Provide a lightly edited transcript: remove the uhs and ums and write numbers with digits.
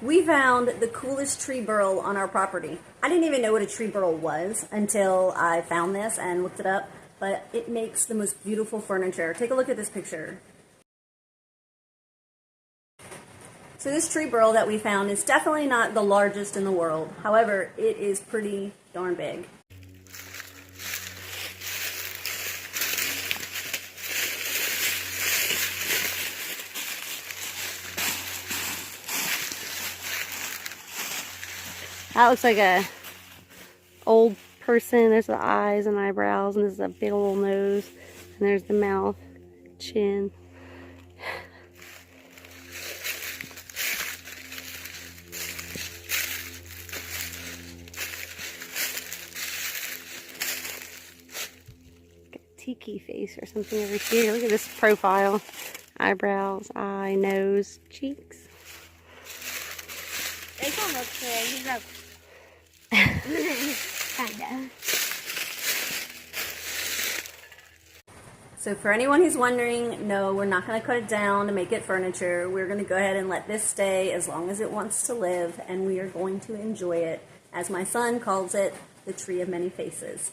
We found the coolest tree burl on our property. I didn't even know what a tree burl was until I found this and looked it up, but it makes the most beautiful furniture. Take a look at this picture. So this tree burl that we found is definitely not the largest in the world. However, it is pretty darn big. That looks like a old person. There's the eyes and eyebrows, and there's a big old nose, and there's the mouth, chin. Got a tiki face or something over here. Look at this profile. Eyebrows, eye, nose, cheeks. This one looks good. He's like, kinda. So for anyone who's wondering, no, we're not going to cut it down to make it furniture. We're going to go ahead and let this stay as long as it wants to live, and we are going to enjoy it. As my son calls it, the tree of many faces.